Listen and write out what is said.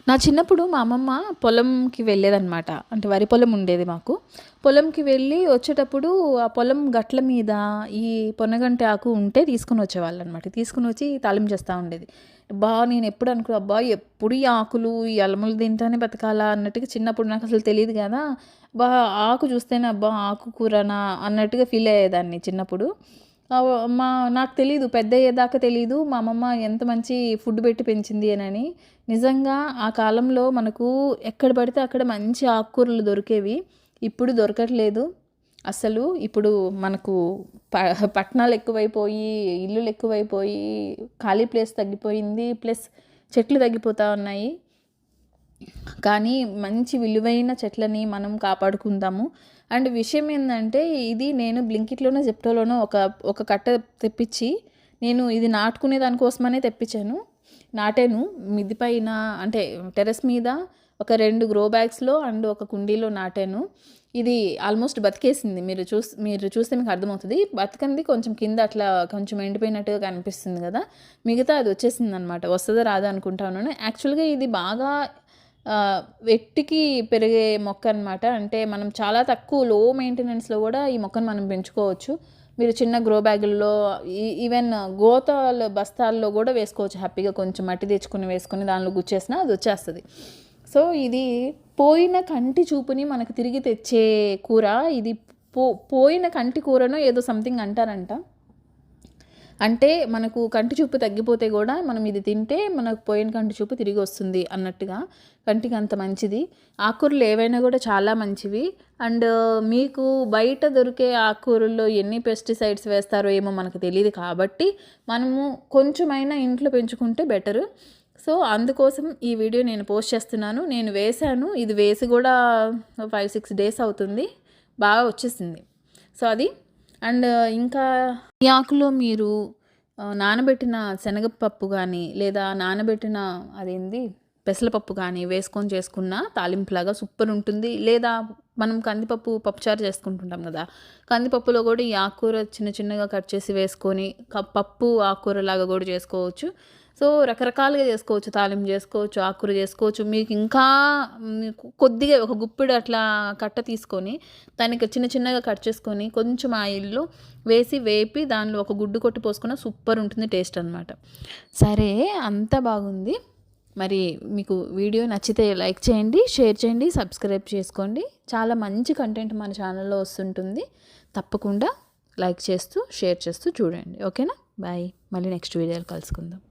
నా చిన్నప్పుడు మా అమ్మమ్మ పొలంకి వెళ్ళేదనమాట. అంటే వరి పొలం ఉండేది మాకు. పొలంకి వెళ్ళి వచ్చేటప్పుడు ఆ పొలం గట్ల మీద ఈ పొన్నగంటి ఆకు ఉంటే తీసుకొని వచ్చేవాళ్ళనమాట. తీసుకొని వచ్చి తాలింపు చేస్తూ ఉండేది. అబ్బా! నేను ఎప్పుడు అనుకున్నా, అబ్బా! ఎప్పుడు ఈ ఆకులు, ఈ అలములు తింటానే బతకాలా అన్నట్టుగా చిన్నప్పుడు నాకు అసలు తెలీదు కదా! అబ్బా! ఆకు చూస్తేనే అబ్బా! ఆకు కూరనా అన్నట్టుగా ఫీల్ అయ్యేదాన్ని చిన్నప్పుడు. ఆవ్ మా నాకు తెలీదు. పెద్దయ్యేదాకా తెలీదు. మా అమ్మమ్మ ఎంత మంచి ఫుడ్ పెట్టి పెంచింది అనని. నిజంగా ఆ కాలంలో మనకు ఎక్కడ పడితే అక్కడ మంచి ఆకుకూరలు దొరికేవి. ఇప్పుడు దొరకట్లేదు అసలు. ఇప్పుడు మనకు ప పట్టణాలు ఎక్కువైపోయి, ఇల్లులు ఎక్కువైపోయి, ఖాళీ ప్లేస్ తగ్గిపోయింది. ప్లస్ చెట్లు తగ్గిపోతా ఉన్నాయి. కానీ మంచి విలువైన చెట్లని మనం కాపాడుకుందాము. అండ్ విషయం ఏందంటే, ఇది నేను బ్లింకిట్‌లోనో, జెప్టోలోనో ఒక కట్ట తెప్పిచ్చి, నేను ఇది నాటుకునే దానికోసమనే తెప్పిచ్చాను. నాటాను. మిద్ది పైన అంటే టెర్రస్ మీద ఒక 2 గ్రో బ్యాగ్స్‌లో అండ్ ఒక కుండీలో నాటాను. ఇది ఆల్మోస్ట్ బతికేసింది. మీరు చూస్తే మీకు అర్థమవుతది. బతికంది కొంచెం కింద అట్లా కొంచెం ఎండిపోయినట్టుగా కనిపిస్తుంది గదా! మిగతా అది వచ్చేసిందనమాట. వస్తదో రాదో అనుకుంటా ఉన్నాను. యాక్చువల్‌గా ఇది బాగా వెట్టికి పెరిగే మొక్క అనమాట. అంటే మనం చాలా తక్కువ లో మెయింటెనెన్స్‌లో గూడా ఈ మొక్కను మనం పెంచుకోవచ్చు. మీరు చిన్న గ్రో బ్యాగుల్లో ఈవెన్ గోతాల బస్తాల్లో గూడా వేసుకోవచ్చు హ్యాపీగా. కొంచెం మట్టి తెచ్చుకొని వేసుకొని దానిలో గుచ్చేసినా అది వచ్చేస్తది. సో, ఇది పోయిన కంటి చూపుని మనకు తిరిగి తెచ్చే కూర. ఇది పోయిన కంటి కూరనో ఏదో సంథింగ్ అంటారంట. అంటే మనకు కంటి చూపు తగ్గిపోతే గూడా మనం ఇది తింటే మనకు పోయిన కంటి చూపు తిరిగి వస్తుంది అన్నట్టుగా. కంటికి అంత మంచిది. ఆకుకూరలు ఏవైనా గూడా చాలా మంచివి. అండ్ మీకు బయట దొరికే ఆకుకూరల్లో ఎన్ని పెస్టిసైడ్స్ వేస్తారో ఏమో మనకు తెలీదు కాబట్టి, మనము కొంచెమైనా ఇంట్లో పెంచుకుంటే బెటరు. సో, అందుకోసం ఈ వీడియో నేను పోస్ట్ చేస్తున్నాను. నేను వేశాను. ఇది వేసి గూడా 5, 6 డేస్ అవుతుంది. బాగా వచ్చేసింది. సో, అది. అండ్ ఇంకా ఈ ఆకులో మీరు నానబెట్టిన శనగపప్పు గానీ, లేదా నానబెట్టిన అదేంది పెసరపప్పు గానీ వేసుకొని చేసుకున్న తాలింపులాగా సూపర్ ఉంటుంది. లేదా మనం కందిపప్పు పప్పుచారు చేసుకుంటుంటాం గదా! కందిపప్పులో గూడా ఈ ఆకుకూర చిన్న చిన్నగా కట్ చేసి వేసుకొని పప్పు ఆకుకూరలాగా గూడా చేసుకోవచ్చు. సో, రకరకాలుగా చేసుకోవచ్చు. తాలింపు చేసుకోవచ్చు, ఆకుకూర చేసుకోవచ్చు. మీకు కొద్దిగా ఒక గుప్పెడు అట్లా కట్ట తీసుకొని, దానికి చిన్న చిన్నగా కట్ చేసుకొని, కొంచెం ఆయిల్‌లో వేపి దానిలో ఒక గుడ్డు కొట్టి పోసుకున్న సూపర్ ఉంటుంది టేస్ట్ అనమాట. సరే, అంతా బాగుంది. మరి మీకు వీడియో నచ్చితే లైక్ చేయండి, షేర్ చేయండి, సబ్స్క్రైబ్ చేసుకోండి. చాలా మంచి కంటెంట్ మన ఛానల్‌లో వస్తుంటుంది. తప్పకుండా లైక్ చేస్తూ, షేర్ చేస్తూ చూడండి. ఓకేనా? బాయ్. మళ్ళీ నెక్స్ట్ వీడియోలో కలుసుకుందాం.